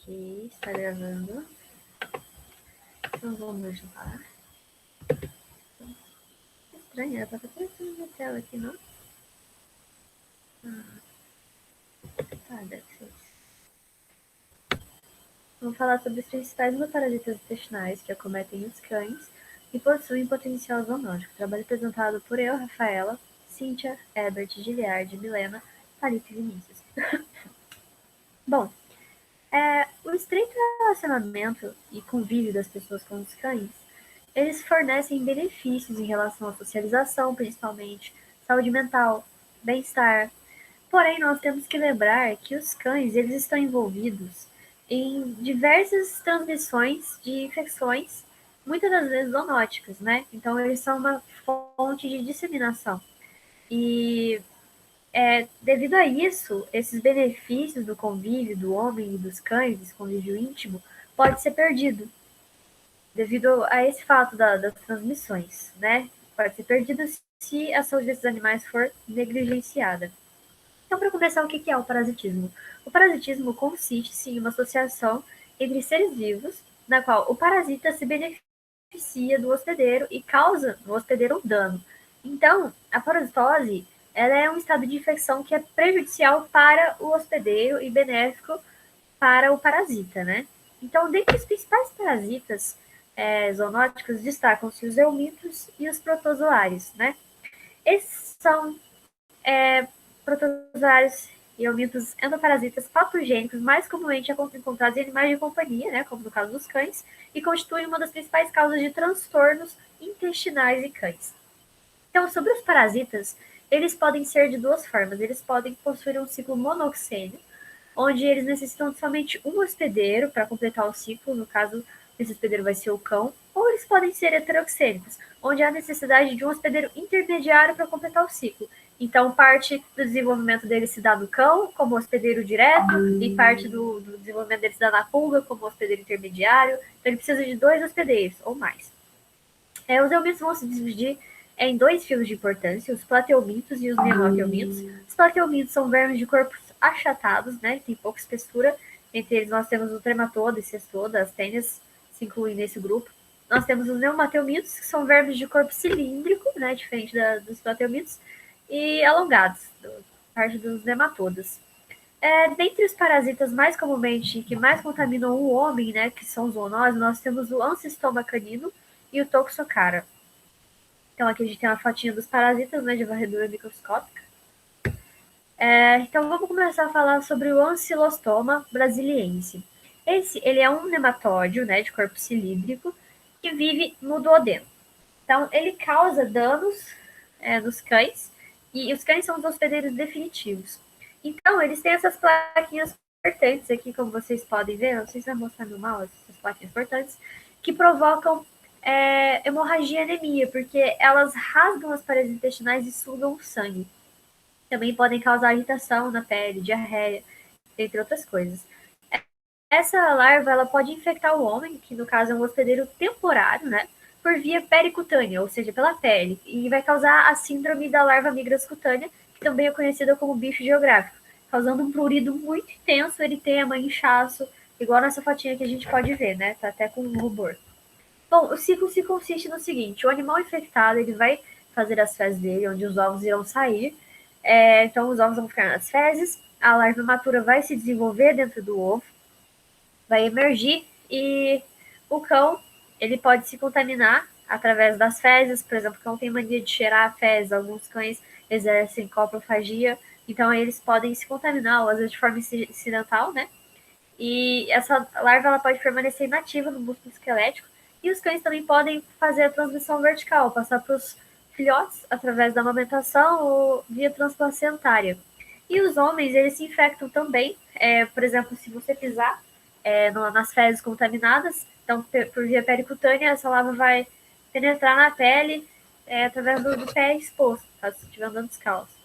Ok, está gravando. Então vamos lá. Estranho, ela tá aparecendo na tela aqui, não? Tá, deve ser isso. Vamos falar sobre os principais parasitas intestinais que acometem os cães e possuem potencial zoonótico. Trabalho apresentado por eu, Rafaela, Cíntia, Herbert, Giliard, Milena, Thalita e Vinícius. Bom, o estreito relacionamento e convívio das pessoas com os cães, eles fornecem benefícios em relação à socialização, principalmente, saúde mental, bem-estar. Porém, nós temos que lembrar que os cães eles estão envolvidos em diversas transmissões de infecções, muitas das vezes zoonóticas, né? Então, eles são uma fonte de disseminação. E devido a isso, esses benefícios do convívio do homem e dos cães, esse convívio íntimo, pode ser perdido devido a esse fato das transmissões, né? Pode ser perdido se a saúde desses animais for negligenciada. Então, para começar, o que é o parasitismo? O parasitismo consiste em uma associação entre seres vivos, na qual o parasita se beneficia do hospedeiro e causa no hospedeiro um dano. Então, a parasitose ela é um estado de infecção que é prejudicial para o hospedeiro e benéfico para o parasita, né? Então, dentre os principais parasitas zoonóticos, destacam-se os eumintos e os protozoários, né? Esses são protozoários e eumintos endoparasitas patogênicos mais comumente encontrados em animais de companhia, né, como no caso dos cães, e constituem uma das principais causas de transtornos intestinais em cães. Então, sobre os parasitas, eles podem ser de duas formas. Eles podem possuir um ciclo monoxênio, onde eles necessitam de somente um hospedeiro para completar o ciclo, no caso, esse hospedeiro vai ser o cão, ou eles podem ser heteroxênicos, onde há necessidade de um hospedeiro intermediário para completar o ciclo. Então, parte do desenvolvimento dele se dá no cão, como hospedeiro direto, e parte do desenvolvimento dele se dá na pulga, como hospedeiro intermediário. Então, ele precisa de 2 hospedeiros, ou mais. Os eumintos vão se dividir em 2 fios de importância, os plateumintos e os nemateumintos. Os plateumintos são vermes de corpos achatados, né, tem pouca espessura. Entre eles nós temos o trematoda e cestoda, as tênias se incluem nesse grupo. Nós temos os neumateumintos, que são vermes de corpo cilíndrico, né, diferente dos plateumintos, e alongados, parte dos nematodas. Dentre os parasitas mais comumente, que mais contaminam o homem, né, que são zoonoses, nós temos o ancistoma canino e o toxocara. Então aqui a gente tem uma fotinha dos parasitas, né, de varredura microscópica. Então vamos começar a falar sobre o ancilostoma brasiliense. Ele é um nematóide, né, de corpo cilíndrico, que vive no duodeno. Então ele causa danos nos cães, e os cães são os hospedeiros definitivos. Então eles têm essas plaquinhas importantes aqui, como vocês podem ver, não sei se vai mostrar no mouse, essas plaquinhas importantes, que provocam hemorragia e anemia, porque elas rasgam as paredes intestinais e sugam o sangue. Também podem causar agitação na pele, diarreia, entre outras coisas. Essa larva ela pode infectar o homem, que no caso é um hospedeiro temporário, né, por via pericutânea, ou seja, pela pele, e vai causar a síndrome da larva migras cutânea, que também é conhecida como bicho geográfico, causando um prurido muito intenso, eritema, inchaço, igual nessa fotinha que a gente pode ver, né, tá até com um rubor. Bom, o ciclo se consiste no seguinte: o animal infectado ele vai fazer as fezes dele, onde os ovos irão sair. Então, os ovos vão ficar nas fezes, a larva matura vai se desenvolver dentro do ovo, vai emergir e o cão ele pode se contaminar através das fezes. Por exemplo, o cão tem mania de cheirar a fezes, alguns cães exercem coprofagia, então eles podem se contaminar, ou às vezes de forma incidental, né? E essa larva ela pode permanecer inativa no músculo esquelético. E os cães também podem fazer a transmissão vertical, passar para os filhotes através da amamentação ou via transplacentária. E os homens, eles se infectam também, por exemplo, se você pisar nas fezes contaminadas, então por via pericutânea, essa larva vai penetrar na pele através do pé exposto, caso você estiver andando descalço.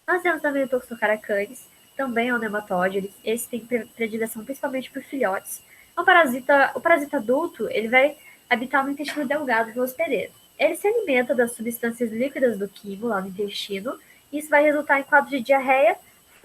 Nós temos também o Toxocara canis, também é um nematóide. Esse tem predileção principalmente por filhotes. O parasita adulto ele vai habitar no intestino delgado do hospedeiro. Ele se alimenta das substâncias líquidas do quimo lá no intestino. E isso vai resultar em quadros de diarreia,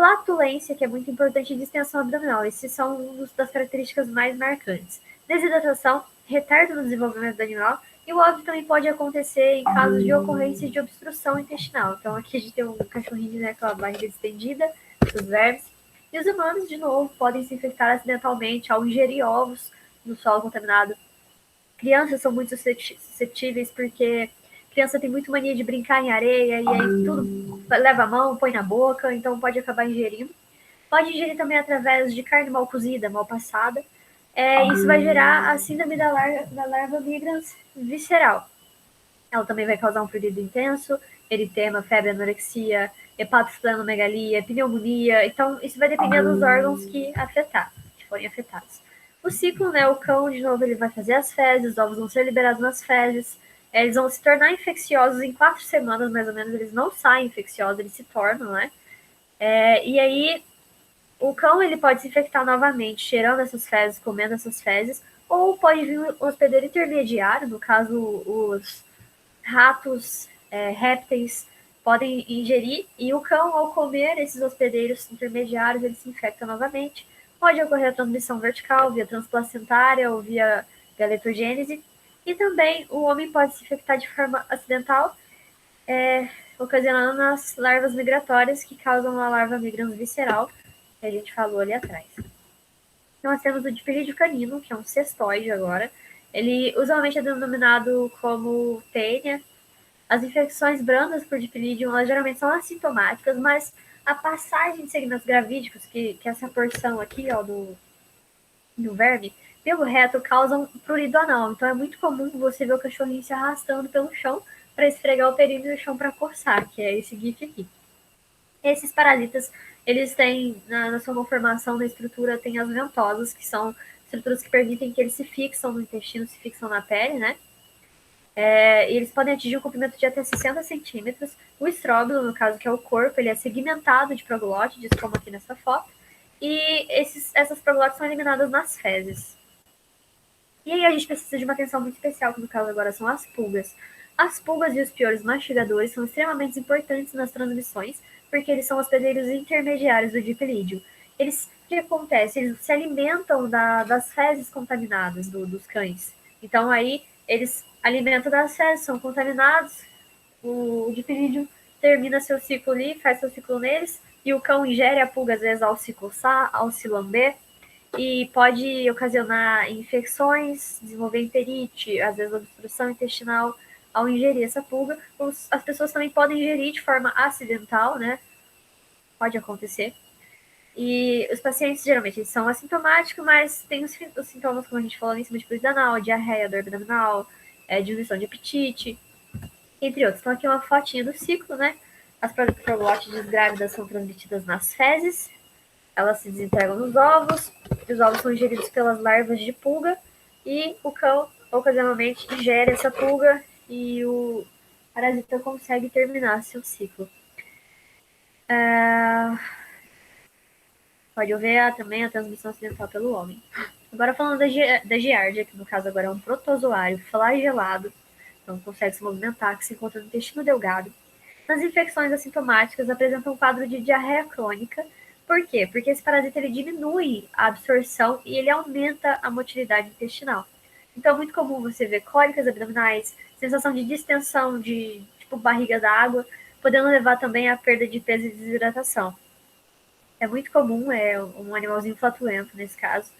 flatulência, que é muito importante, e distensão abdominal. Esses são uma das características mais marcantes. Desidratação, retardo no desenvolvimento do animal, e o óbito também pode acontecer em casos de ocorrência de obstrução intestinal. Então, aqui a gente tem um cachorrinho, né, com a barriga distendida, os vermes. E os humanos, de novo, podem se infectar acidentalmente ao ingerir ovos no solo contaminado. Crianças são muito suscetíveis porque criança tem muito mania de brincar em areia e aí tudo leva a mão, põe na boca, então pode acabar ingerindo. Pode ingerir também através de carne mal cozida, mal passada. Isso vai gerar a síndrome da larva migrans visceral. Ela também vai causar um prurido intenso, eritema, febre, anorexia, hepatosplenomegalia, pneumonia. Então, isso vai depender dos órgãos que forem afetados. O ciclo, né, o cão, de novo, ele vai fazer as fezes, os ovos vão ser liberados nas fezes, eles vão se tornar infecciosos em 4 semanas, mais ou menos, eles não saem infecciosos, eles se tornam, né? E aí, o cão, ele pode se infectar novamente, cheirando essas fezes, comendo essas fezes, ou pode vir um hospedeiro intermediário, no caso, os ratos, répteis, podem ingerir, e o cão, ao comer esses hospedeiros intermediários, ele se infecta novamente. Pode ocorrer a transmissão vertical, via transplacentária ou via galetogênese, e também o homem pode se infectar de forma acidental, ocasionando as larvas migratórias que causam a larva migrans visceral, que a gente falou ali atrás. Nós temos o dipilídeo canino, que é um cestóide agora. Ele usualmente é denominado como tênia. As infecções brandas por dipilídeo, elas geralmente são assintomáticas, mas a passagem de segmentos gravídicos, que é essa porção aqui, ó, do verme, pelo reto, causam prurido anal. Então é muito comum você ver o cachorrinho se arrastando pelo chão para esfregar o perímetro do chão para coçar, que é esse gif aqui. Esses parasitas, eles têm, na sua conformação, na estrutura, tem as ventosas, que são estruturas que permitem que eles se fixam no intestino, se fixam na pele, né? E eles podem atingir um comprimento de até 60 centímetros. O estróbilo, no caso, que é o corpo, ele é segmentado de proglótides, como aqui nessa foto. E essas proglótides são eliminadas nas fezes. E aí a gente precisa de uma atenção muito especial, que no caso agora são as pulgas. As pulgas e os piolhos mastigadores são extremamente importantes nas transmissões, porque eles são hospedeiros intermediários do dipilídeo. O que acontece? Eles se alimentam das fezes contaminadas dos cães. Então aí eles alimentam das fezes, são contaminados, o dipilídeo termina seu ciclo ali, faz seu ciclo neles, e o cão ingere a pulga às vezes ao se coçar, ao se lamber, e pode ocasionar infecções, desenvolver enterite, às vezes obstrução intestinal ao ingerir essa pulga. As pessoas também podem ingerir de forma acidental, né? Pode acontecer. E os pacientes geralmente eles são assintomáticos, mas tem os sintomas, como a gente falou, em cima de fluido anal, diarreia, dor abdominal, diminuição de apetite, entre outros. Então aqui é uma fotinha do ciclo, né? As proglótides grávidas são transmitidas nas fezes, elas se desintegram nos ovos, os ovos são ingeridos pelas larvas de pulga, e o cão ocasionalmente ingere essa pulga e o parasita consegue terminar seu ciclo. Pode haver também a transmissão acidental pelo homem. Agora falando da giardia, que no caso agora é um protozoário flagelado, então consegue se movimentar, que se encontra no intestino delgado. Nas infecções assintomáticas apresentam um quadro de diarreia crônica. Por quê? Porque esse parasita ele diminui a absorção e ele aumenta a motilidade intestinal. Então é muito comum você ver cólicas abdominais, sensação de distensão, de tipo barriga d'água, podendo levar também à perda de peso e desidratação. É muito comum, é um animalzinho flatulento nesse caso.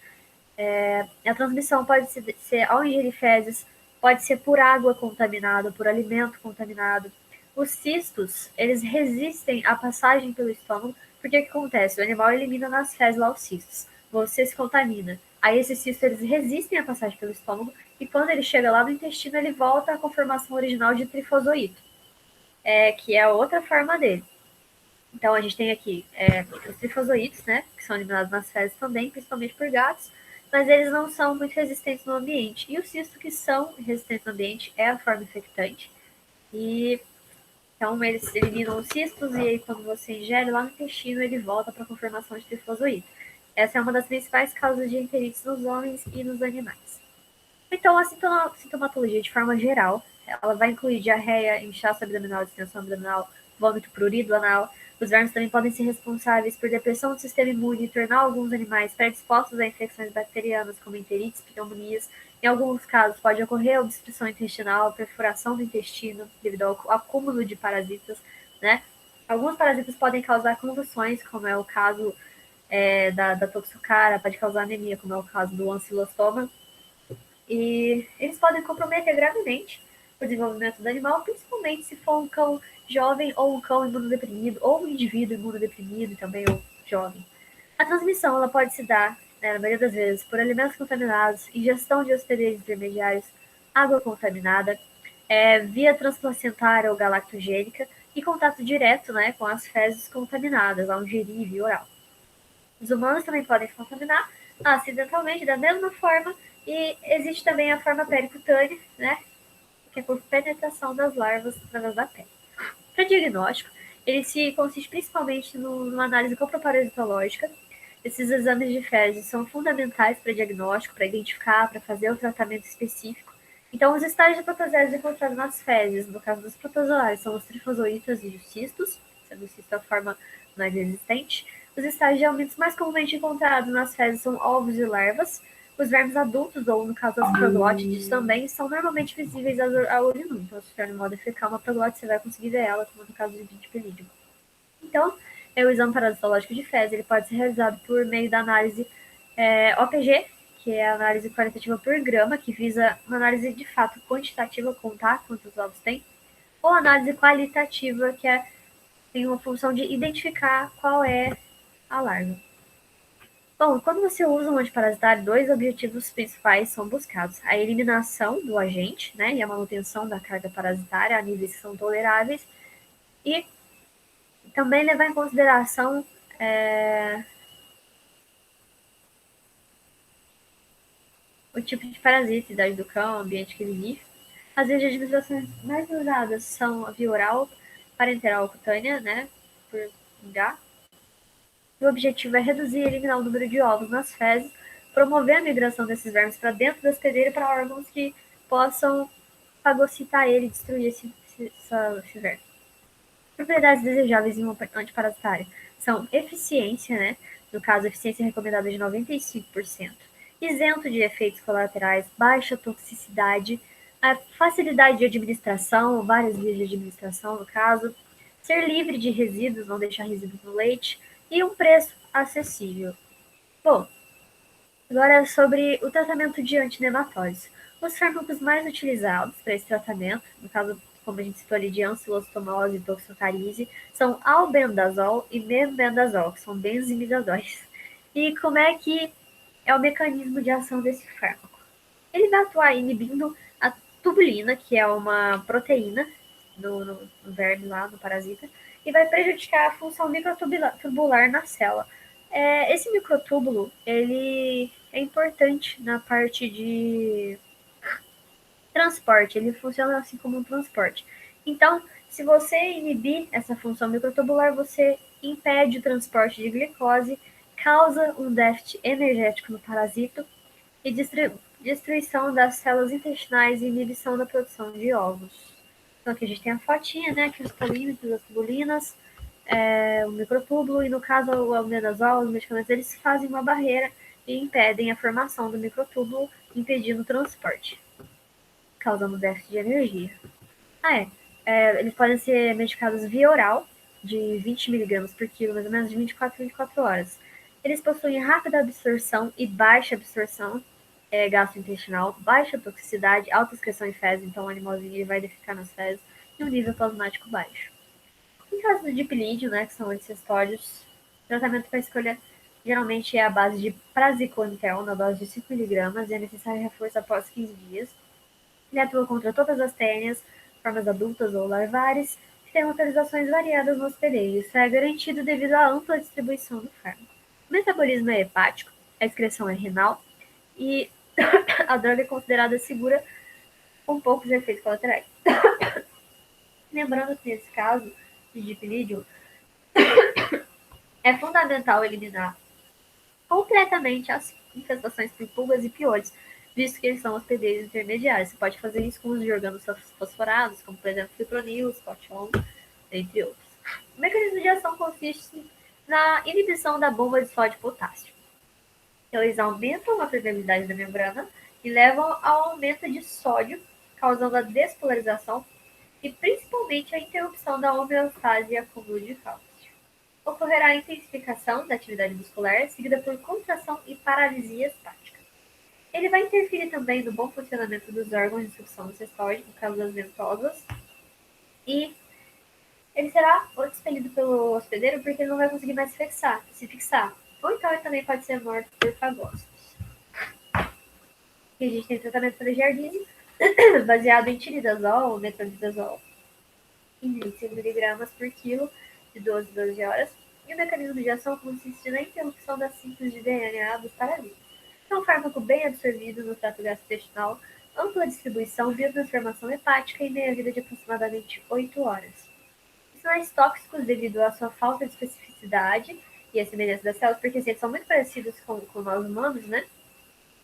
A transmissão pode ser ao ingerir fezes, pode ser por água contaminada, por alimento contaminado. Os cistos, eles resistem à passagem pelo estômago, porque o que acontece? O animal elimina nas fezes lá os cistos, você se contamina. Aí esses cistos, eles resistem à passagem pelo estômago, e quando ele chega lá no intestino, ele volta à conformação original de trifozoito, que é a outra forma dele. Então a gente tem aqui os trifozoítos, né, que são eliminados nas fezes também, principalmente por gatos, mas eles não são muito resistentes no ambiente. E os cistos que são resistentes no ambiente é a forma infectante. E então eles eliminam os cistos e aí quando você ingere lá no intestino, ele volta para a conformação de trifozoíto. Essa é uma das principais causas de enterites nos homens e nos animais. Então a sintomatologia de forma geral, ela vai incluir diarreia, inchaço abdominal, distensão abdominal, vômito, prurido anal, Os vermes também podem ser responsáveis por depressão do sistema imune e tornar alguns animais predispostos a infecções bacterianas, como enterites, pneumonias. Em alguns casos, pode ocorrer obstrução intestinal, perfuração do intestino, devido ao acúmulo de parasitas, né? Alguns parasitas podem causar convulsões, como é o caso da toxocara, pode causar anemia, como é o caso do ancilostoma. E eles podem comprometer gravemente o desenvolvimento do animal, principalmente se for um cão jovem ou um cão imunodeprimido, ou um indivíduo imunodeprimido também, ou jovem. A transmissão ela pode se dar, na maioria das vezes, por alimentos contaminados, ingestão de hospedeiros intermediários, água contaminada, via transplacentária ou galactogênica e contato direto, né, com as fezes contaminadas, ao ingerir via oral. Os humanos também podem se contaminar acidentalmente da mesma forma e existe também a forma pericutânea, né, que é por penetração das larvas através da pele. Para diagnóstico, ele se consiste principalmente numa análise coproparasitológica. Esses exames de fezes são fundamentais para diagnóstico, para identificar, para fazer o tratamento específico. Então, os estágios de protozoários encontrados nas fezes, no caso dos protozoários, são os trifozoítas e os cistos, sendo o cisto a forma mais resistente. Os estágios de aumentos mais comumente encontrados nas fezes são ovos e larvas. Os vermes adultos, ou no caso as proglótides, também são normalmente visíveis a olho nu. Então, se tiver no modo defecar uma proglótide, você vai conseguir ver ela, como no caso de dipelídeo. Então, o exame parasitológico de fezes ele pode ser realizado por meio da análise OPG, que é a análise qualitativa por grama, que visa uma análise de fato quantitativa, contar quantos ovos tem, ou análise qualitativa, que tem uma função de identificar qual é a larva. Bom, quando você usa um antiparasitário, dois objetivos principais são buscados: a eliminação do agente, né, e a manutenção da carga parasitária a níveis que são toleráveis, e também levar em consideração o tipo de parasita, idade do cão, o ambiente que ele vive. As vias de administração mais usadas são a via oral, parenteral cutânea, né, por pingar. O objetivo é reduzir e eliminar o número de ovos nas fezes, promover a migração desses vermes para dentro da hospedeira para órgãos que possam fagocitar ele e destruir esse verme. Propriedades desejáveis em um antiparasitário são eficiência, né? No caso, eficiência recomendada de 95%, isento de efeitos colaterais, baixa toxicidade, a facilidade de administração, várias vias de administração no caso, ser livre de resíduos, não deixar resíduos no leite, e um preço acessível. Bom, agora é sobre o tratamento de antinematóides. Os fármacos mais utilizados para esse tratamento, no caso, como a gente citou ali, de ancilostomose e toxocarise, são albendazol e mebendazol, que são benzimidazóis. E como é que é o mecanismo de ação desse fármaco? Ele vai atuar inibindo a tubulina, que é uma proteína no verme lá, no parasita, e vai prejudicar a função microtubular na célula. Esse microtúbulo, ele é importante na parte de transporte, ele funciona assim como um transporte. Então, se você inibir essa função microtubular, você impede o transporte de glicose, causa um déficit energético no parasito e destruição das células intestinais e inibição da produção de ovos. Então, aqui a gente tem a fotinha, né? Aqui os polímetros, as tubulinas, o microtúbulo, e no caso o albendazol, os medicamentos, eles fazem uma barreira e impedem a formação do microtúbulo, impedindo o transporte, causando déficit de energia. Eles podem ser medicados via oral, de 20 mg por quilo, mais ou menos de 24 a 24 horas. Eles possuem rápida absorção e baixa absorção gastrointestinal, baixa toxicidade, alta excreção em fezes, então o animalzinho vai defecar nas fezes, e um nível plasmático baixo. Em caso do dipilídeo, né, que são antisstódios, o tratamento para escolha geralmente é a base de praziquantel, na dose de 5 mg, e é necessário reforço após 15 dias. Ele atua contra todas as tênias, formas adultas ou larvares, que têm localizações variadas no hospedeiro. Isso é garantido devido à ampla distribuição do fármaco. O metabolismo é hepático, a excreção é renal, e a droga é considerada segura com poucos efeitos colaterais. Lembrando que nesse caso de dipilídeo, é fundamental eliminar completamente as infestações por pulgas e piolhos, visto que eles são hospedeiros intermediários. Você pode fazer isso com os de organos fosforados, como por exemplo fipronil, potion, entre outros. O mecanismo de ação consiste na inibição da bomba de sódio e potássio. Então, eles aumentam a permeabilidade da membrana e levam ao aumento de sódio, causando a despolarização e principalmente a interrupção da homeostase e acúmulo de cálcio. Ocorrerá a intensificação da atividade muscular, seguida por contração e paralisia estática. Ele vai interferir também no bom funcionamento dos órgãos de sucção acessória, no caso das ventosas, e ele será expelido pelo hospedeiro porque ele não vai conseguir mais se fixar. Ou então ele também pode ser morto por fagócitos. E a gente tem tratamento para jardine, baseado em tiridazol ou metronidazol, em 25 mg por quilo, de 12 a 12 horas. E o mecanismo de ação consiste na interrupção da síntese de DNA dos parasitas. É um fármaco bem absorvido no trato gastrointestinal, ampla distribuição, biotransformação hepática e meia-vida de aproximadamente 8 horas. Sinais tóxicos devido à sua falta de especificidade e a semelhança das células, porque assim, eles são muito parecidos com nós humanos, né?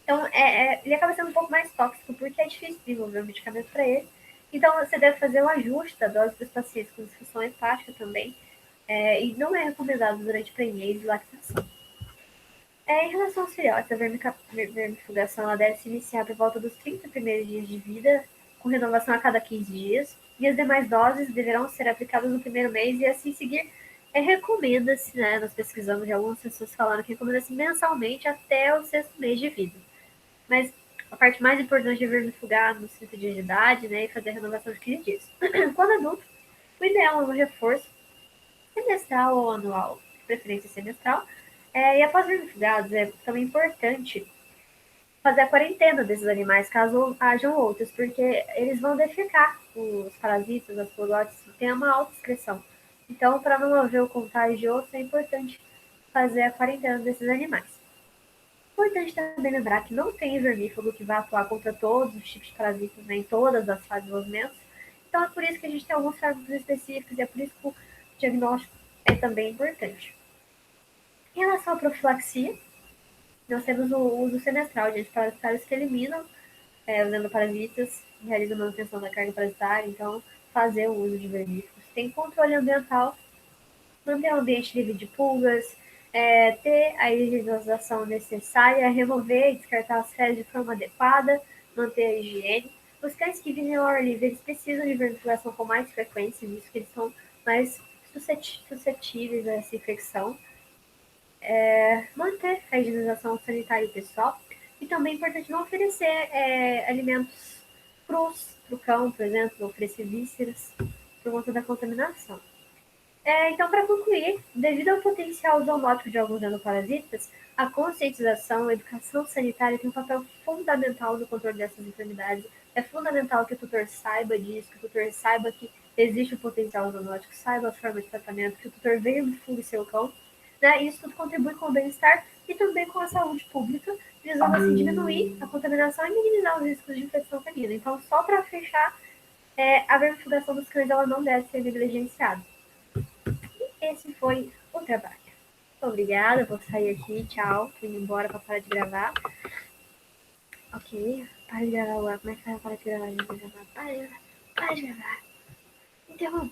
Então, ele acaba sendo um pouco mais tóxico, porque é difícil desenvolver um medicamento para ele. Então, você deve fazer o ajuste da dose para os pacientes com disfunção hepática também, e não é recomendado durante prenhez e lactação. Em relação aos filhotes, a vermifugação ela deve se iniciar por volta dos 30 primeiros dias de vida, com renovação a cada 15 dias, e as demais doses deverão ser aplicadas no primeiro mês e assim seguir. Recomenda-se, né, nós pesquisamos de algumas pessoas falando que recomenda-se mensalmente até o sexto mês de vida. Mas a parte mais importante é vermifugar nos 30 dias de idade, né, e fazer a renovação de 15 dias. Quando adulto, o ideal é um reforço semestral ou anual, de preferência semestral. E após vermifugados, é também importante fazer a quarentena desses animais, caso hajam outros, porque eles vão defecar os parasitas, as polotes, tem uma alta excreção. Então, para não haver o contágio de outros, é importante fazer a quarentena desses animais. Importante também lembrar que não tem vermífugo que vai atuar contra todos os tipos de parasitas, né, em todas as fases de desenvolvimento. Então, é por isso que a gente tem alguns fármacos específicos e é por isso que o diagnóstico é também importante. Em relação à profilaxia, nós temos o uso semestral de antiparasitários que eliminam os endoparasitas, realizam a manutenção da carga parasitária, então fazer o uso de vermífugos. Tem controle ambiental, manter o ambiente livre de pulgas, ter a higienização necessária, remover e descartar as fezes de forma adequada, manter a higiene. Os cães que vivem ao ar livre, eles precisam de vermifugação com mais frequência, visto que eles são mais suscetíveis a essa infecção. Manter a higienização sanitária pessoal e também é importante não oferecer alimentos crus para o cão, por exemplo, oferecer vísceras por conta da contaminação. Então, para concluir, devido ao potencial zoonótico de alguns endoparasitas, a conscientização e a educação sanitária tem um papel fundamental no controle dessas enfermidades. É fundamental que o tutor saiba disso, que o tutor saiba que existe o potencial zoonótico, saiba a forma de tratamento, que o tutor verifique seu cão. Né? Isso tudo contribui com o bem-estar e também com a saúde pública, visando assim diminuir a contaminação e minimizar os riscos de infecção canina. Então, só para fechar, a vermifugação dos cães ela não deve ser negligenciada. Esse foi o trabalho. Obrigada, vou sair aqui, tchau. Tô indo embora pra parar de gravar. Ok, para de gravar agora. Como é que para de gravar? Para de gravar. Para de gravar. Interrompe.